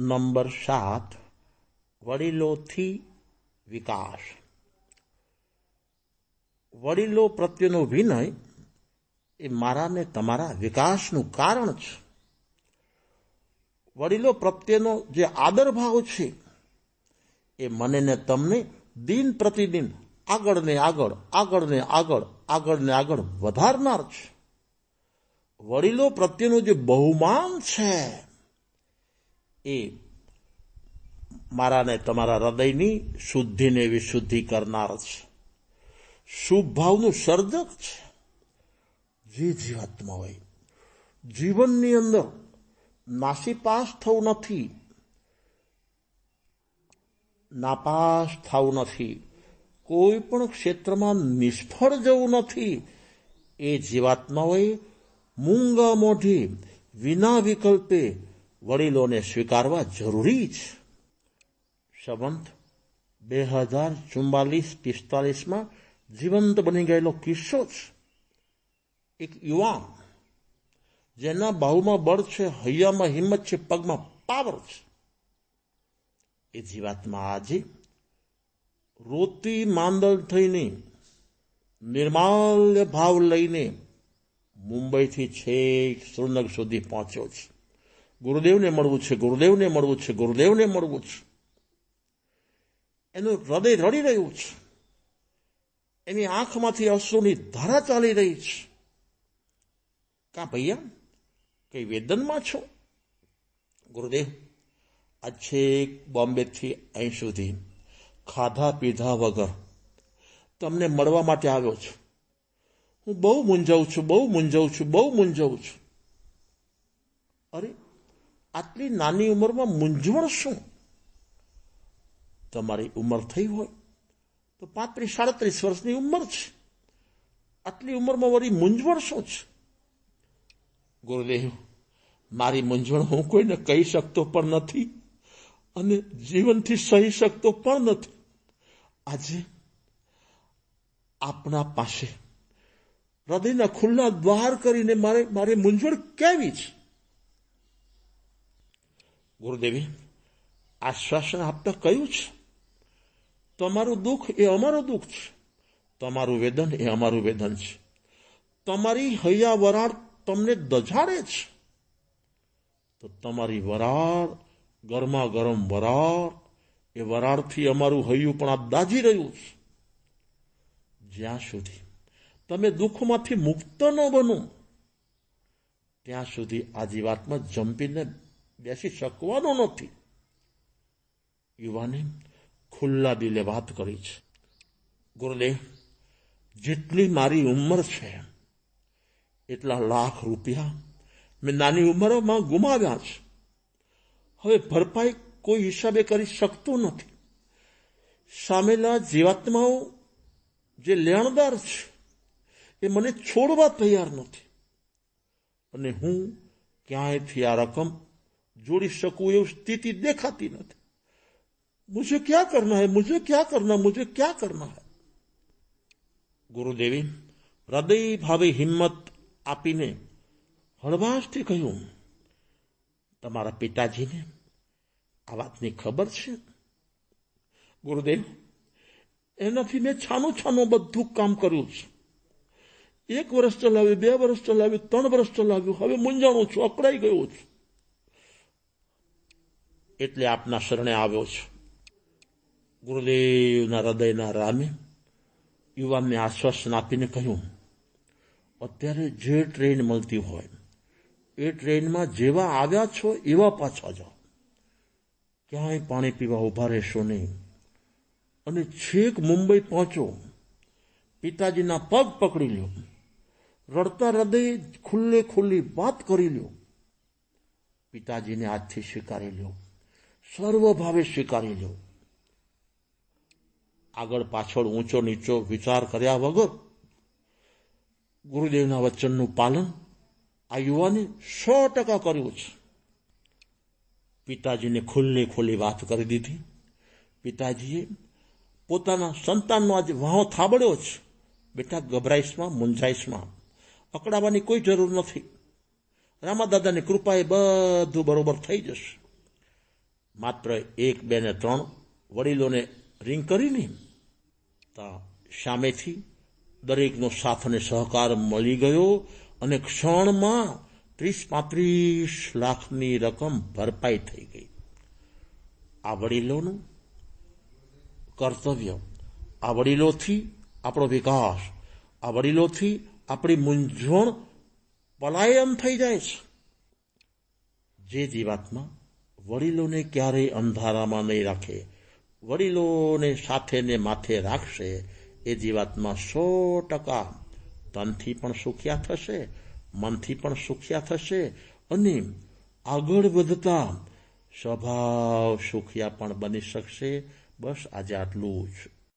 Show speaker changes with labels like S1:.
S1: Number 7 વડીલોથી વિકાસ. વડીલો પ્રત્યેનો વિનય એ મારા ને તમારા વિકાસનું કારણ છે. વડીલો પ્રત્યેનો જે આદર ભાવ છે એ મને ને તમને દિન પ્રતિદિન આગળ ને આગળ આગળ ને આગળ આગળ ને આગળ વધારનાર છે. વડીલો પ્રત્યેનું જે બહુમાન છે એ મારા ને તમારા હૃદયની શુદ્ધિને વિશુદ્ધિ કરનાર છે. શુભ ભાવનું સર્જક છે. જે જીવાત્મા હોય જીવનની અંદર નાસીપાસ થવું નથી, નાપાસ થવું નથી, કોઈ પણ ક્ષેત્રમાં નિષ્ફળ જવું નથી. એ જીવાત્માઓએ મૂંગા મોઢે વિના વિકલ્પે વડીલોને સ્વીકારવા જરૂરી છે. સંવંત 2044-45 જીવંત બની ગયેલો કિસ્સો છે. એક યુવાન જેના બાહુમાં બળ છે, હૈયામાં હિંમત છે, પગમાં પાવર છે. એ જીવાત્મા આજે રોતી માંદલ થઈને નિર્માલ્ય ભાવ લઈને મુંબઈથી છેક શ્રીનગર સુધી પહોંચ્યો છે. ગુરુદેવને મળવું છે, ગુરુદેવને મળવું છે, ગુરુદેવને મળવું છે. એનું હૃદય રડી રહ્યું છે. એની આંખમાંથી અશ્રુની ધારા ચાલી રહી છે. કા ભૈયા કઈ વેદનમાં છો? ગુરુદેવ, આ છેક બોમ્બેથી અહીં સુધી ખાધા પીધા વગર તમને મળવા માટે આવ્યો છું. હું બહુ મૂંઝાઉં છું, બહુ મૂંઝાઉં છું, બહુ મૂંઝાઉં છું. અરે, આટલી નાની ઉંમરમાં મૂંઝવણ શું? તમારી ઉંમર થઈ હોય તો 35-37 વર્ષની ઉંમર છે. આટલી ઉંમરમાં વળી મૂંઝવણ શું છે? ગુરુદેવ, મારી મૂંઝવણ હું કોઈને કહી શકતો પણ નથી અને જીવનથી સહી શકતો પણ નથી. આજે આપણા પાસે હૃદયના ખુલ્લા દ્વાર કરીને મારી મૂંઝવણ કેવી છે? ગુરુદેવી આશ્વાસન આપતા કહ્યું છે, તમારું દુઃખ એ અમારું દુઃખ છે, તમારું વેદન એ અમારું વેદન છે. તમારી હૈયા વરાળ તમને દજાડે છે તો તમારી વરાળ, ગરમા ગરમ વરાળ, એ વરાળથી અમારું હૈયું પણ આ દાજી રહ્યું છે. જ્યાં સુધી તમે દુઃખમાંથી મુક્ત ન બનો ત્યાં સુધી આ જીવાતમાં જંપીને બેસી શકવાનો નથી. યુવાને ખુલ્લા દિલે વાત કરી છે. ગુરુદેવ, જેટલી મારી ઉંમર છે એટલા લાખ રૂપિયા મેં નાની ઉંમરમાં ગુમાવ્યા છે. હવે ભરપાઈ કોઈ હિસાબે કરી શકતો નથી. સામેલા જીવાત્માઓ જે લેણદાર છે એ મને છોડવા તૈયાર નથી અને હું ક્યાંયથી આ રકમ જોડી શકું એવું સ્થિતિ દેખાતી નથી. મુझे क्या करना है, मुझे क्या करना, मुझे क्या करना है? ગુરુદેવી હૃદય ભાવે હિંમત આપીને હળવાશથી કહ્યું, તમારા પિતાજીને આ વાતની ખબર છે? ગુરુદેવ, એનાથી મેં છાનું છાનું બધું કામ કર્યું છે. 1 વર્ષ ચલાવ્યું, 2 વર્ષ ચલાવ્યું, 3 વર્ષ ચલાવ્યું. હવે મૂંઝાણું છું, અકળાઈ ગયો છું, એટલે આપના શરણે આવ્યો છું. ગુરુદેવના હૃદયના રામે યુવાનને આશ્વાસન આપીને કહ્યું, અત્યારે જે ટ્રેન મળતી હોય એ ટ્રેનમાં જેવા આવ્યા છો એવા પાછા જાઓ. ક્યાંય પાણી પીવા ઉભા રહેશો નહીં અને છેક મુંબઈ પહોંચો, પિતાજીના પગ પકડી લ્યો, રડતા હૃદય ખુલ્લે ખુલ્લી વાત કરી લ્યો. પિતાજીને આજથી સ્વીકારી લ્યો, સર્વભાવે સ્વીકારી લ્યો. આગળ પાછળ ઊંચો નીચો વિચાર કર્યા વગર ગુરુદેવના વચનનું પાલન આ યુવાને 100% કર્યું છે. પિતાજીને ખુલ્લે ખુલ્લી વાત કરી દીધી. પિતાજીએ પોતાના સંતાનનો આજે વાહો થાબડ્યો છે. બેટા, ગભરાઈશમાં, મૂંઝાઈશમાં, અકળાવાની કોઈ જરૂર નથી. રામાદાદાની કૃપાએ બધું બરોબર થઈ જશે. માત્ર 1, 2 ને 3 વડીલોને રિંગ કરીને તો સામેથી દરેકનો સાથ અને સહકાર મળી ગયો અને ક્ષણમાં 30-35 લાખની રકમ ભરપાઈ થઈ ગઈ. આ વડીલોનું કર્તવ્ય, આ વડીલોથી આપણો વિકાસ, આ વડીલોથી આપણી મૂંઝવણ પલાયન થઈ જાય છે. જે જીવાત્મા વડીલોને ક્યારેય અંધારામાં નહીં રાખે, વડીલોને સાથે ને માથે રાખશે, એ જીવાત્મા 100% તનથી પણ સુખિયા થશે, મનથી પણ સુખિયા થશે અને આગળ વધતા સ્વભાવ સુખિયા પણ બની શકશે. બસ આજે આટલું જ.